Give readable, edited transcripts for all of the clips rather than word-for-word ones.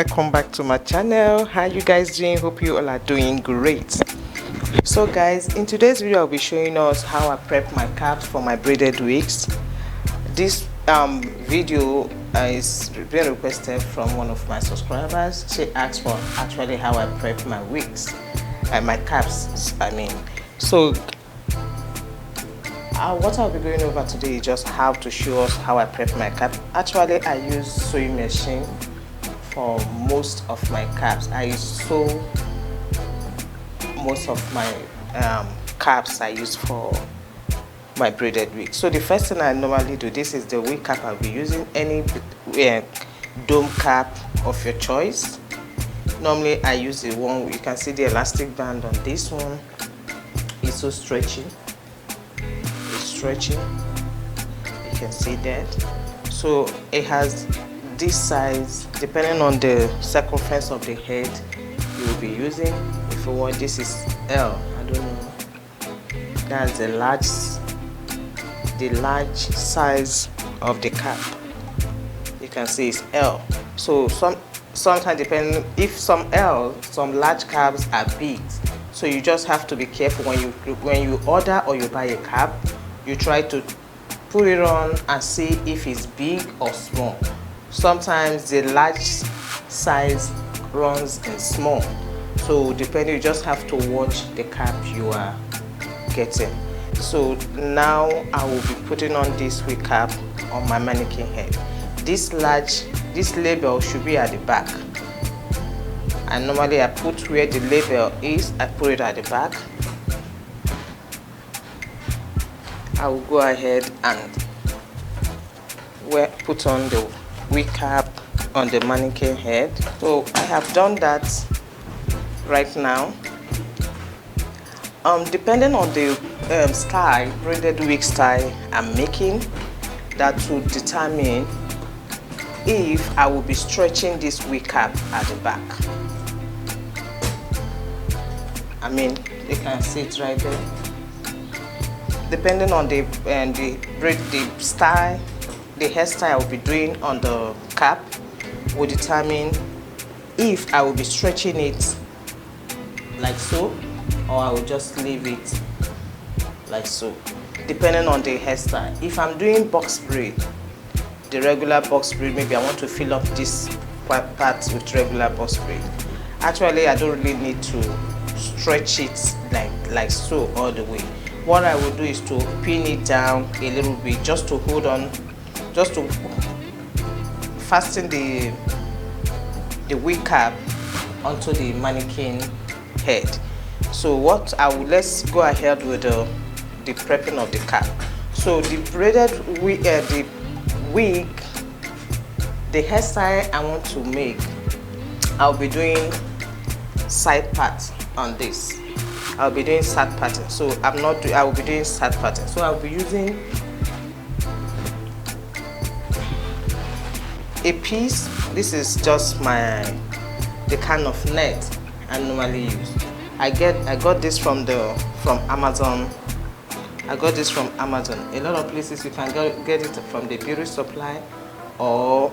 welcome back to my channel. How you guys doing? Hope you all are doing great. So guys, in today's video I'll be showing us how I prep my caps for my braided wigs. This video is being requested from one of my subscribers. She asked for actually how I prep my wigs and my caps, I mean. So what I'll be going over today is just how to show us how I prep my cap. Actually, I use sewing machine for most of my caps. I sew most of my caps I use for my braided wig. So the first thing I normally do, this is the wig cap I'll be using. Any dome cap of your choice. Normally I use the one, you can see the elastic band on this one. It's so stretchy. Stretching, you can see that. So it has this size depending on the circumference of the head you will be using. If you want, this is L, I don't know, that's the large size of the cap. You can see it's L. So sometimes depending, if some large caps are big, so you just have to be careful when you order or you buy a cap. You try to put it on and see if it's big or small. Sometimes the large size runs in small. So depending, you just have to watch the cap you are getting. So now I will be putting on this wig cap on my mannequin head. This label should be at the back. And normally I put where the label is, I put it at the back. I will go ahead and put on the wig cap on the mannequin head. So I have done that right now. Depending on the style, braided wig style I'm making, that will determine if I will be stretching this wig cap at the back. I mean, you can see it right there. Depending on the style, the hairstyle I will be doing on the cap will determine if I will be stretching it like so, or I will just leave it like so, depending on the hairstyle. If I'm doing box braid, the regular box braid, maybe I want to fill up this part with regular box braid. Actually, I don't really need to stretch it like so all the way. What I will do is to pin it down a little bit, just to hold on, just to fasten the wig cap onto the mannequin head. So let's go ahead with the prepping of the cap. So the braided wig, the hairstyle I want to make, I'll be doing side part on this. I'll be doing side pattern. So I will be doing side pattern. So I'll be using a piece. This is just the kind of net I normally use. I got this from Amazon. I got this from Amazon. A lot of places you can get it from the beauty supply, or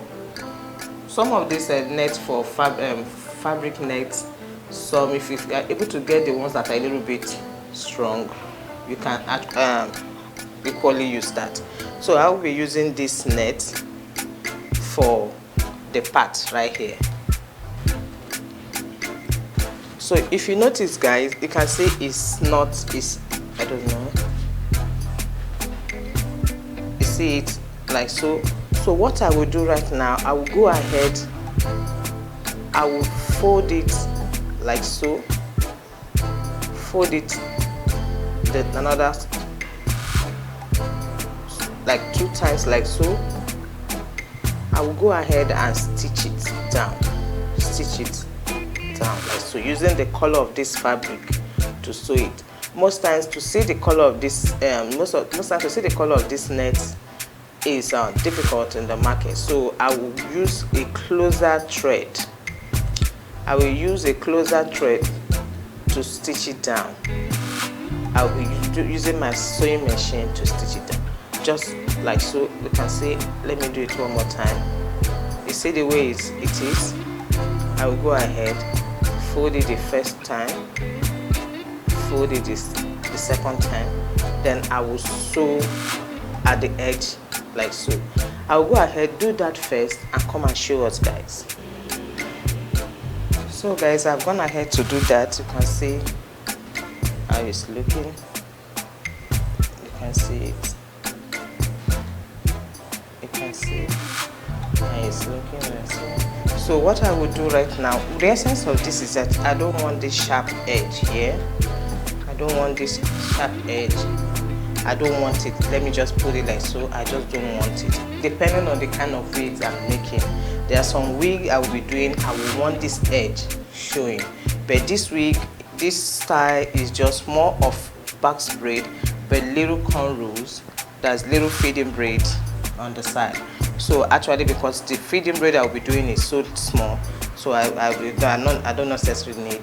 some of these nets for fabric nets. Some, if you are able to get the ones that are a little bit strong, you can equally use that. So I will be using this net for the part right here. So if you notice, guys, you can see I don't know, you see it like so. So what I will do right now, I will go ahead, I will fold it like so, fold it another like 2 times like so. I will go ahead and stitch it down like so, using the color of this fabric to sew it. Most times to see the color of this most times to see the color of this net is difficult in the market. So I will use a closer thread. I will use a closer thread to stitch it down. I will be using my sewing machine to stitch it down, just like so. You can see, let me do it one more time. You see the way it is. I will go ahead, fold it the first time, fold it the second time, then I will sew at the edge like so. I will go ahead, do that first, and come and show us, guys. So guys, I've gone ahead to do that. You can see how it's looking. You can see it. You can see how it's looking like so. So what I will do right now, the essence of this is that I don't want this sharp edge here. I don't want this sharp edge. I don't want it. Let me just put it like so. I just don't want it. Depending on the kind of wigs I'm making, there are some wig I will be doing, I will want this edge showing. But this wig, this style is just more of box braid, but little cornrows. There's little feeding braids on the side. So actually, because the feeding braid I will be doing is so small, so I don't necessarily need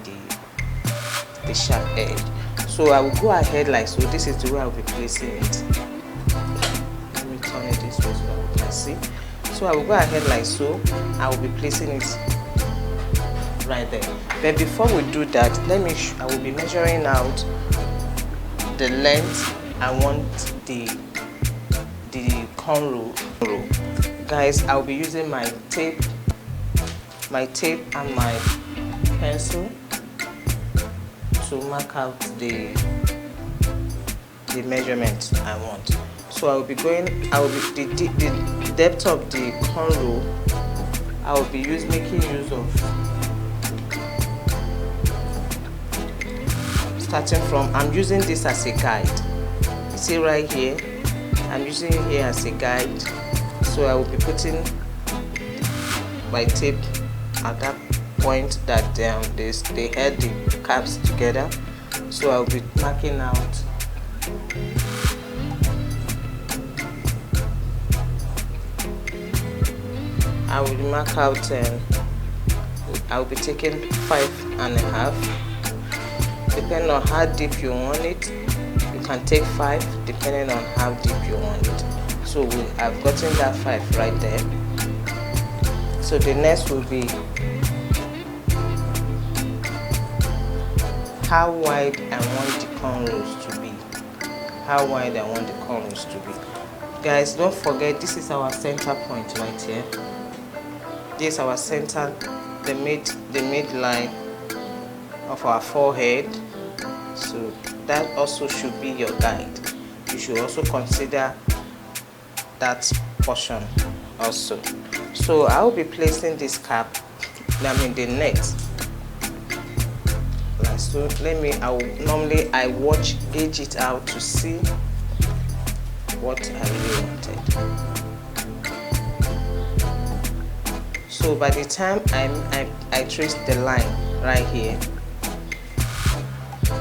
the sharp edge. So I will go ahead like so. This is the way I will be placing it. Let me turn it this way so you can see. So I will go ahead like so. I will be placing it right there. But before we do that, I will be measuring out the length I want the cornrow. Guys, I will be using my tape and my pencil to mark out the measurement I want. So I will be the depth of the cornrow. I will be making use of, starting from, I'm using this as a guide. You see right here, I'm using it here as a guide. So I will be putting my tape at that point that they held the caps together. So I'll be marking out I will mark out I will be taking 5.5. Depending on how deep you want it, you can take 5 depending on how deep you want it. So I've gotten that 5 right there. So the next will be how wide I want the cornrows to be. How wide I want the cornrows to be. Guys, don't forget, this is our center point right here. This is our center, the midline of our forehead. So that also should be your guide. You should also consider that portion also. So I will be placing this cap, the net. So normally I gauge it out to see what I really wanted. So by the time I trace the line right here,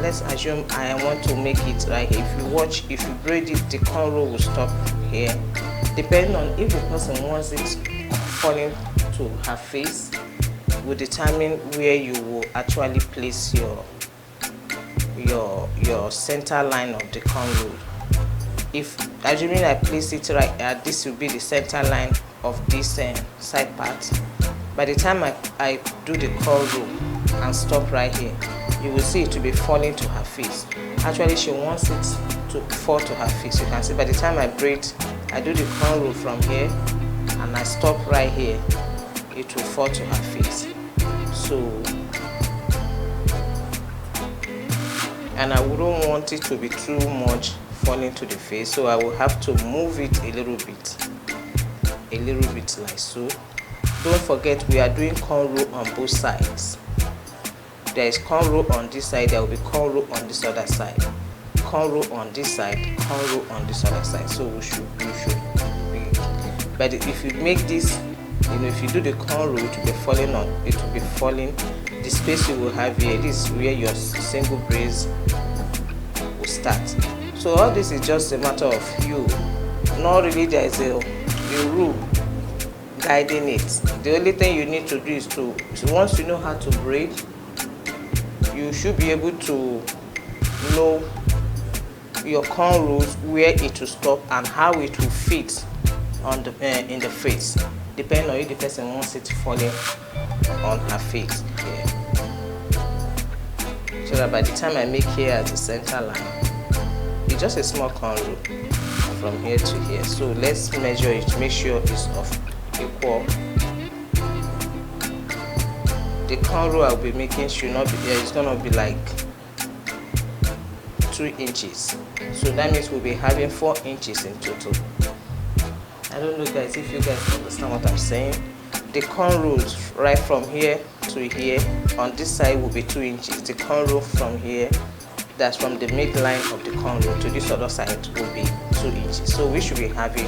let's assume I want to make it right here. If you braid it, the cornrow will stop here. Depending on if the person wants it falling to her face, will determine where you will actually place your center line of the cornrow. If assuming I place it right, this will be the center line of this side part. By the time I do the cornrow and stop right here, you will see it to be falling to her face. Actually, she wants it to fall to her face. You can see by the time I braid, I do the cornrow from here and I stop right here, it will fall to her face. So, and I wouldn't want it to be too much falling to the face, so I will have to move it a little bit like so. Don't forget, we are doing cornrow on both sides. There is cornrow on this side, there will be cornrow on this other side. Cornrow on this side, cornrow on this other side. So you should be, but if you make this, if you do the cornrow, it will be falling. The space you will have here, this is where your single braids will start. So all this is just a matter of you. Not really there is a rule guiding it. The only thing you need to do is once you know how to braid, you should be able to know your cornrows, where it will stop and how it will fit on in the face, depending on if the person wants it falling on her face here, so that by the time I make here at the center line, it's just a small cornrow from here to here. So let's measure it, make sure it's of equal. The cornrow I'll be making should not be there, it's gonna be like 2 inches, so that means we'll be having 4 inches in total. I don't know guys if you guys understand what I'm saying. The cornrows right from here to here on this side will be 2 inches. The cornrow from here, that's from the midline of the cornrow to this other side, will be 2 inches. So we should be having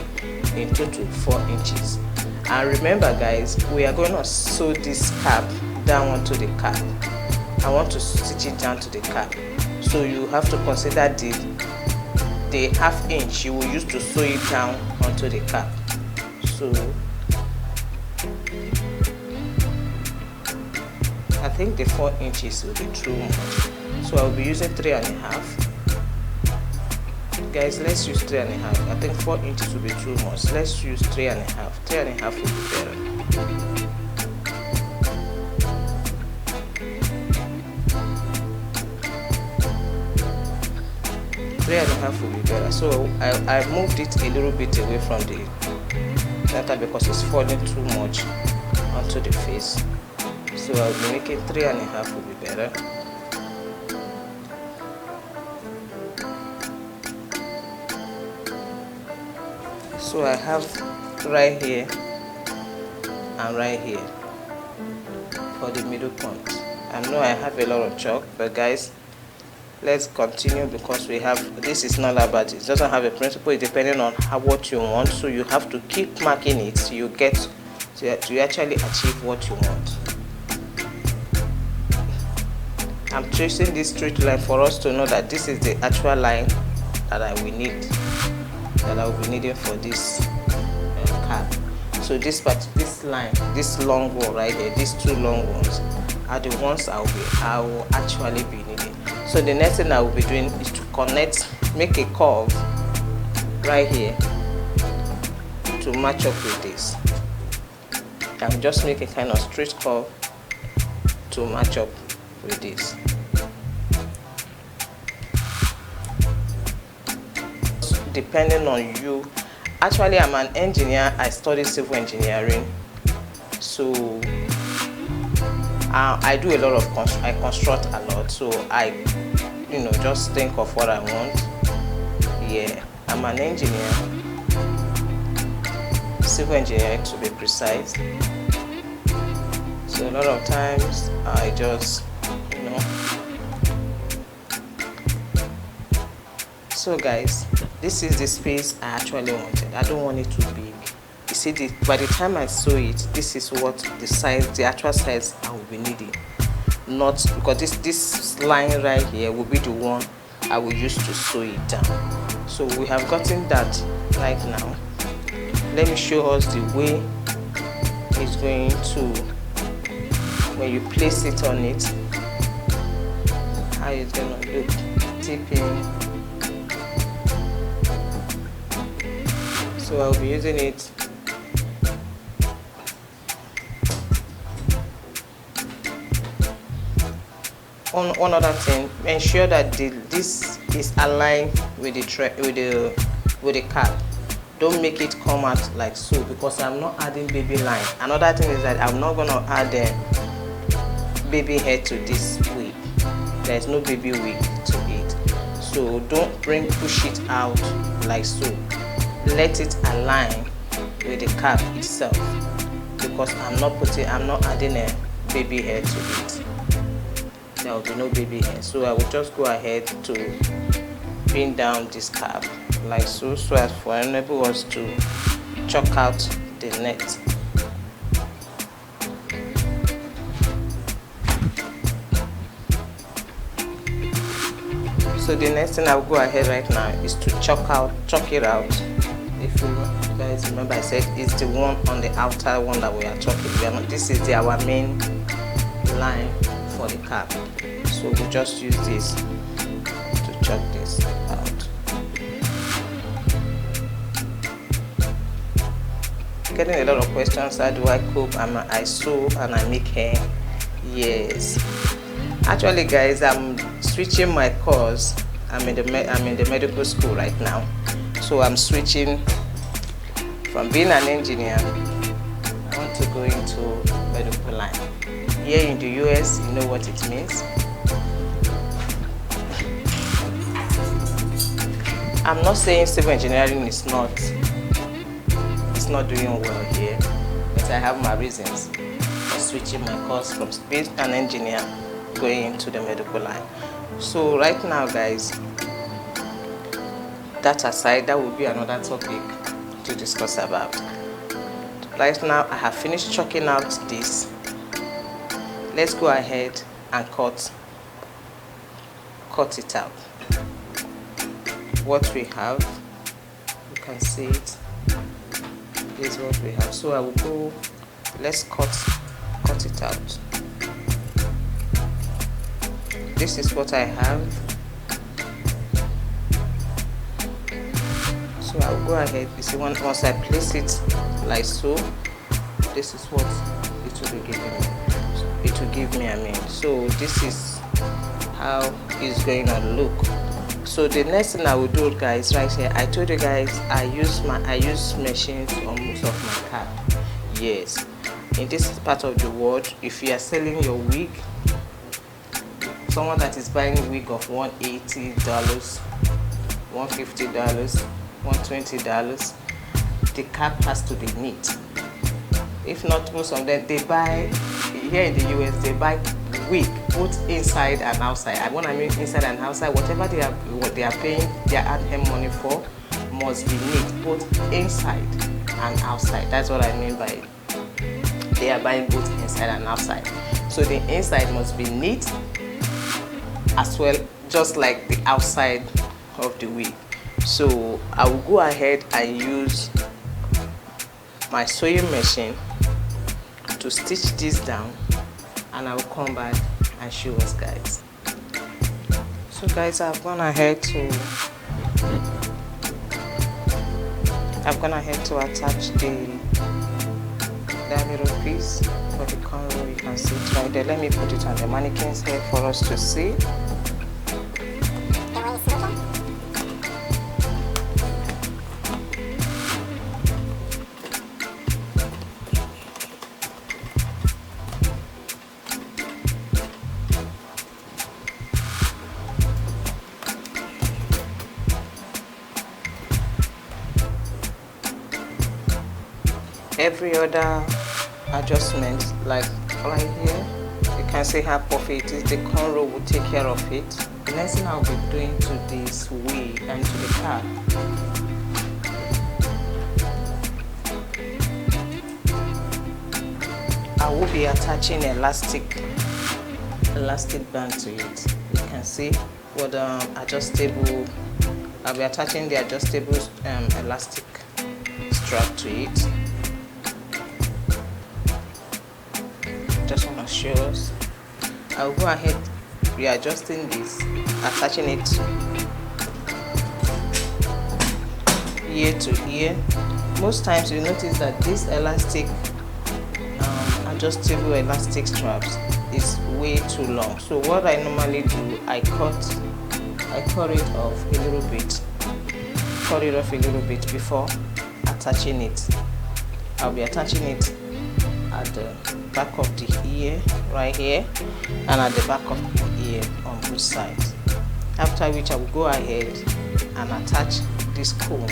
in total 4 inches. And remember guys, we are going to sew this cap down onto the cap. I want to stitch it down to the cap, so you have to consider the ½ inch you will use to sew it down onto the cap. So I think the 4 inches will be too much, so I'll be using 3½. Guys, let's use 3½. I think 4 inches will be too much. Let's use 3½. 3½ will be better. 3½ will be better. So I moved it a little bit away from the center because it's falling too much onto the face. So I'll be making 3½ will be better. So I have right here and right here for the middle point. I know I have a lot of chalk, but guys, let's continue because we have, this is not about, it doesn't have a principle, it's depending on what you want. So you have to keep marking it so you get to actually achieve what you want. I'm tracing this straight line for us to know that this is the actual line that I will need, that I will be needing for this cap. So this line, this long one right here, these 2 long ones are the ones I will actually be needing. So the next thing I will be doing is to connect, make a curve right here to match up with this. I'm just making a kind of straight curve to match up with this. Depending on you, actually I'm an engineer, I study civil engineering, so I do a lot of I construct a lot, so I just think of what I want. Yeah, I'm an engineer, civil engineering to be precise. So a lot of times I just So guys, this is the space I actually wanted. I don't want it too big. You see, by the time I sew it, this is what the size, the actual size I will be needing. Not because this line right here will be the one I will use to sew it down. So we have gotten that right now. Let me show us the way it's going to, when you place it on it, how it's gonna look. Tipping. So I'll be using it. One other thing, ensure that this is aligned with the cap. Don't make it come out like so, because I'm not adding baby line. Another thing is that I'm not gonna add baby hair to this wig. There is no baby wig to it, so don't push it out like so. Let it align with the cap itself, because I'm not adding a baby hair to it. There will be no baby hair, so I will just go ahead to pin down this cap like so, so as for enable us to chalk out the net. So the next thing I will go ahead right now is to chalk it out. If you guys remember, I said it's the one on the outer one that we are chalking. This is our main line for the cap. So we'll just use this to chalk this out. getting a lot of questions. How do I cope? I sew and I make hair. Yes, actually guys, I'm switching my course. I'm in the medical school right now, so I'm switching from being an engineer. I want to go into medical line. Here in the US, you know what it means. I'm not saying civil engineering is not doing well here, but I have my reasons for switching my course from being an engineer going into the medical line. So right now guys, that aside, that will be another topic to discuss about. Right now I have finished chalking out this. Let's go ahead and cut it out. What we have, you can see it. This is what we have. So I will go, let's cut it out. This is what I have. So I will go ahead. You see, once I place it like so, this is what it will be giving me. It will give me, so this is how it's going to look. So the next thing I will do, guys, right here, I told you guys I use machines on most of my cap. Yes, in this part of the world, if you are selling your wig, someone that is buying a wig of $180, $150, $120, the cap has to be neat. If not, most of them, they buy, here in the US, they buy wig both inside and outside. When I mean inside and outside, whatever they are paying their ad-hem money for must be neat, both inside and outside. That's what I mean by they are buying both inside and outside. So the inside must be neat as well, just like the outside of the wig. So I will go ahead and use my sewing machine to stitch this down, and I will come back and show us, guys. So guys, I've gone ahead to attach the diameter piece for the cornrow. You can see it right there. Let me put it on the mannequin's head for us to see. Every other adjustment, like right here, you can see how perfect it is. The cornrow will take care of it. The next thing I'll be doing to this wig and to the cap, I will be attaching elastic band to it. You can see what adjustable. I'll be attaching the adjustable elastic strap to it. Just want to show us. I'll go ahead readjusting this, attaching it ear to ear. Most times you notice that this elastic adjustable elastic straps is way too long. So what I normally do, I cut it off a little bit before attaching it. I'll be attaching it at the back of the ear right here and at the back of the ear on both sides. After which I will go ahead and attach this comb,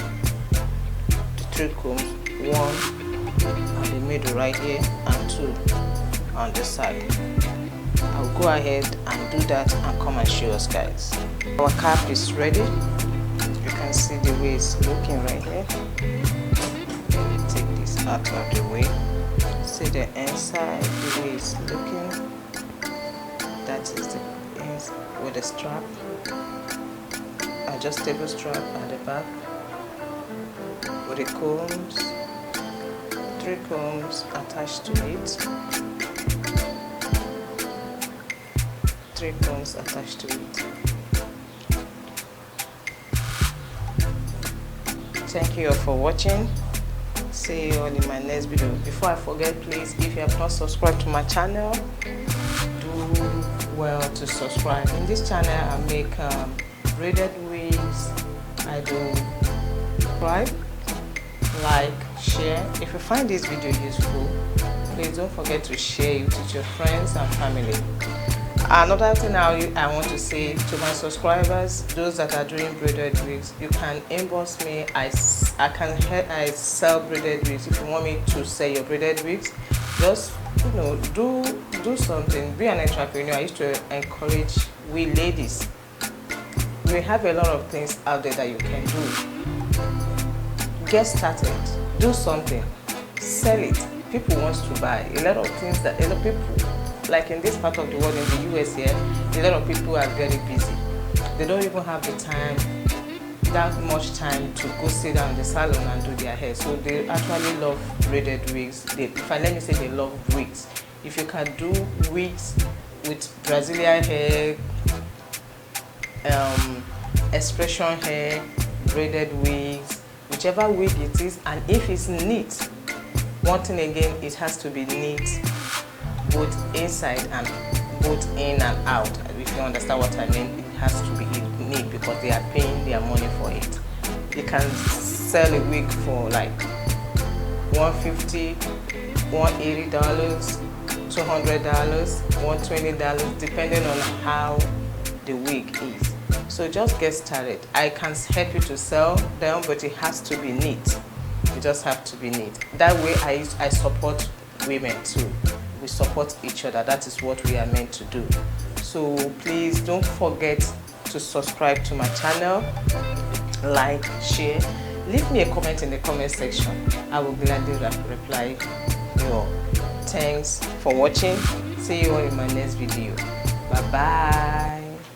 the 3 combs, 1 on the middle right here and 2 on the side. I'll go ahead and do that and come and show us, guys. Our cap is ready. You can see the way it's looking right here. Let me take this out of the way. See the inside, the way it's looking. That is the inside with the strap, adjustable strap at the back with the combs, 3 combs attached to it, 3 combs attached to it. Thank you all for watching. See you all in my next video. Before I forget, please, if you have not subscribed to my channel, do well to subscribe. In this channel I make braided wigs. I do subscribe, like, share. If you find this video useful, please don't forget to share it with your friends and family. Another thing I want to say to my subscribers, those that are doing braided wigs, you can inbox me. I sell braided wigs. If you want me to sell your braided wigs, just do something. Be an entrepreneur. I used to encourage we ladies. We have a lot of things out there that you can do. Get started. Do something. Sell it. People want to buy. A lot of things that a lot of people, like in this part of the world, in the US here, a lot of people are very busy. They don't even have the time, that much time to go sit down in the salon and do their hair. So they actually love braided wigs. Let me say they love wigs. If you can do wigs with Brazilian hair, expression hair, braided wigs, whichever wig it is, and if it's neat, one thing again, it has to be neat, both inside and both in and out. If you understand what I mean, it has to be neat because they are paying their money for it. You can sell a wig for like $150, $180, $200, $120, depending on how the wig is. So just get started. I can help you to sell them, but it has to be neat. You just have to be neat. That way I support women too. We support each other. That is what we are meant to do. So please don't forget to subscribe to my channel, like, share. Leave me a comment in the comment section. I will gladly reply your thanks for watching. See you all in my next video. Bye bye.